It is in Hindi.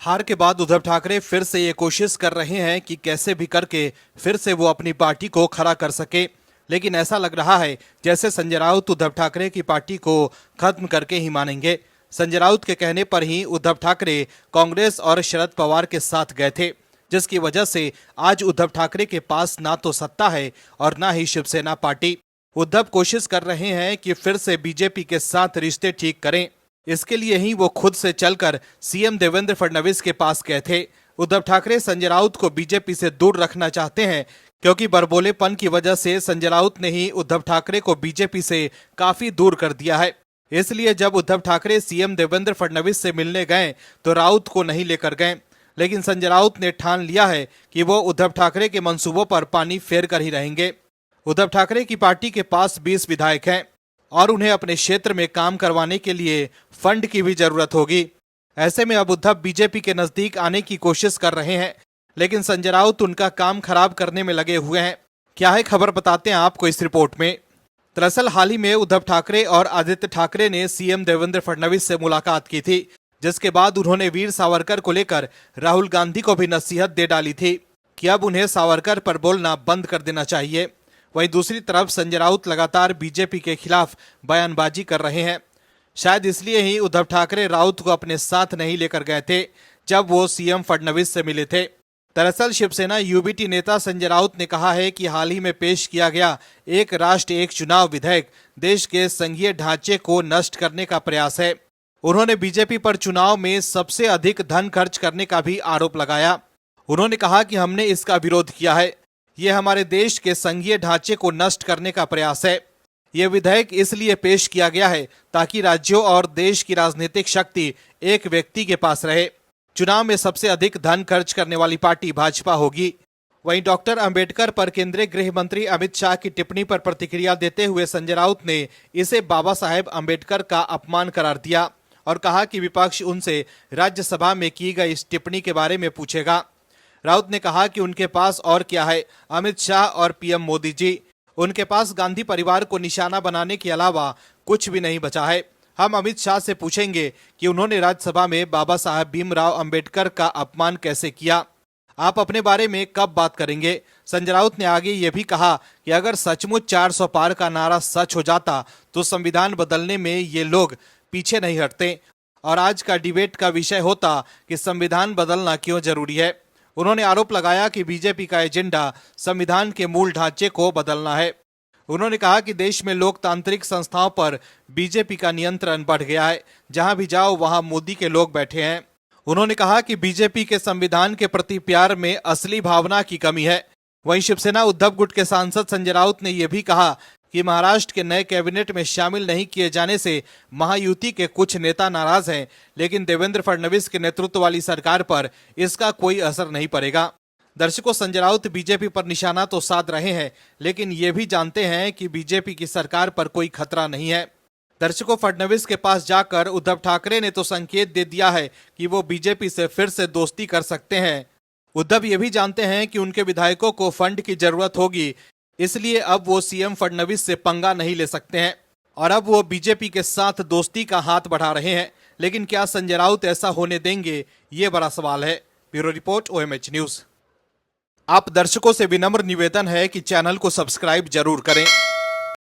हार के बाद उद्धव ठाकरे फिर से ये कोशिश कर रहे हैं कि कैसे भी करके फिर से वो अपनी पार्टी को खड़ा कर सके। लेकिन ऐसा लग रहा है जैसे संजय राउत उद्धव ठाकरे की पार्टी को खत्म करके ही मानेंगे। संजय राउत के कहने पर ही उद्धव ठाकरे कांग्रेस और शरद पवार के साथ गए थे, जिसकी वजह से आज उद्धव ठाकरे के पास ना तो सत्ता है और ना ही शिवसेना पार्टी। उद्धव कोशिश कर रहे हैं कि फिर से बीजेपी के साथ रिश्ते ठीक करें। इसके लिए ही वो खुद से चलकर सीएम देवेंद्र फडणवीस के पास गए थे। उद्धव ठाकरे संजय राउत को बीजेपी से दूर रखना चाहते हैं, क्योंकि बरबोलेपन की वजह से संजय राउत ने ही उद्धव ठाकरे को बीजेपी से काफी दूर कर दिया है। इसलिए जब उद्धव ठाकरे सीएम देवेंद्र फडणवीस से मिलने गए तो राउत को नहीं लेकर गए, लेकिन संजय राउत ने ठान लिया है कि वो उद्धव ठाकरे के मंसूबों पर पानी फेर कर ही रहेंगे। उद्धव ठाकरे की पार्टी के पास 20 विधायक हैं और उन्हें अपने क्षेत्र में काम करवाने के लिए फंड की भी जरूरत होगी। ऐसे में अब उद्धव बीजेपी के नजदीक आने की कोशिश कर रहे हैं, लेकिन संजय राउत उनका काम खराब करने में लगे हुए हैं। क्या है खबर, बताते हैं आपको इस रिपोर्ट में। दरअसल हाल ही में उद्धव ठाकरे और आदित्य ठाकरे ने सीएम देवेंद्र फडणवीस से मुलाकात की थी, जिसके बाद उन्होंने वीर सावरकर को लेकर राहुल गांधी को भी नसीहत दे डाली थी कि अब उन्हें सावरकर पर बोलना बंद कर देना चाहिए। वहीं दूसरी तरफ संजय राउत लगातार बीजेपी के खिलाफ बयानबाजी कर रहे हैं। शायद इसलिए ही उद्धव ठाकरे राउत को अपने साथ नहीं लेकर गए थे जब वो सीएम फडणवीस से मिले थे। दरअसल शिवसेना यूबीटी नेता संजय राउत ने कहा है कि हाल ही में पेश किया गया एक राष्ट्र एक चुनाव विधेयक देश के संघीय ढांचे को नष्ट करने का प्रयास है। उन्होंने बीजेपी पर चुनाव में सबसे अधिक धन खर्च करने का भी आरोप लगाया। उन्होंने कहा कि हमने इसका विरोध किया है। ये हमारे देश के संघीय ढांचे को नष्ट करने का प्रयास है। ये विधेयक इसलिए पेश किया गया है ताकि राज्यों और देश की राजनीतिक शक्ति एक व्यक्ति के पास रहे। चुनाव में सबसे अधिक धन खर्च करने वाली पार्टी भाजपा होगी। वहीं डॉक्टर अंबेडकर पर केंद्रीय गृह मंत्री अमित शाह की टिप्पणी पर प्रतिक्रिया देते हुए संजय राउत ने इसे बाबा साहेब अंबेडकर का अपमान करार दिया और कहा कि विपक्ष उनसे राज्यसभा में की गई इस टिप्पणी के बारे में पूछेगा। राउत ने कहा कि उनके पास और क्या है, अमित शाह और पीएम मोदी जी। उनके पास गांधी परिवार को निशाना बनाने के अलावा कुछ भी नहीं बचा है। हम अमित शाह से पूछेंगे कि उन्होंने राज्यसभा में बाबा साहब भीमराव अंबेडकर का अपमान कैसे किया। आप अपने बारे में कब बात करेंगे? संजय राउत ने आगे ये भी कहा कि अगर सचमुच 400 पार का नारा सच हो जाता तो संविधान बदलने में ये लोग पीछे नहीं हटते और आज का डिबेट का विषय होता कि संविधान बदलना क्यों जरूरी है। उन्होंने आरोप लगाया कि बीजेपी का एजेंडा संविधान के मूल ढांचे को बदलना है। उन्होंने कहा कि देश में लोकतांत्रिक संस्थाओं पर बीजेपी का नियंत्रण बढ़ गया है। जहां भी जाओ वहां मोदी के लोग बैठे हैं। उन्होंने कहा कि बीजेपी के संविधान के प्रति प्यार में असली भावना की कमी है। वहीं शिवसेना उद्धव गुट के सांसद संजय राउत ने यह भी कहा कि महाराष्ट्र के नए कैबिनेट में शामिल नहीं किए जाने से महायुति के कुछ नेता नाराज हैं, लेकिन देवेंद्र फडणवीस के नेतृत्व वाली सरकार पर इसका कोई असर नहीं पड़ेगा। दर्शकों, संजय राउत बीजेपी पर निशाना तो साध रहे हैं, लेकिन ये भी जानते हैं कि बीजेपी की सरकार पर कोई खतरा नहीं है। दर्शकों, फडणवीस के पास जाकर उद्धव ठाकरे ने तो संकेत दे दिया है कि वो बीजेपी से फिर से दोस्ती कर सकते हैं। उद्धव ये भी जानते हैं कि उनके विधायकों को फंड की जरूरत होगी, इसलिए अब वो सीएम फडणवीस से पंगा नहीं ले सकते हैं और अब वो बीजेपी के साथ दोस्ती का हाथ बढ़ा रहे हैं। लेकिन क्या संजय राउत ऐसा होने देंगे, ये बड़ा सवाल है। Bureau report, OMH news. आप दर्शकों से विनम्र निवेदन है कि चैनल को सब्सक्राइब जरूर करें।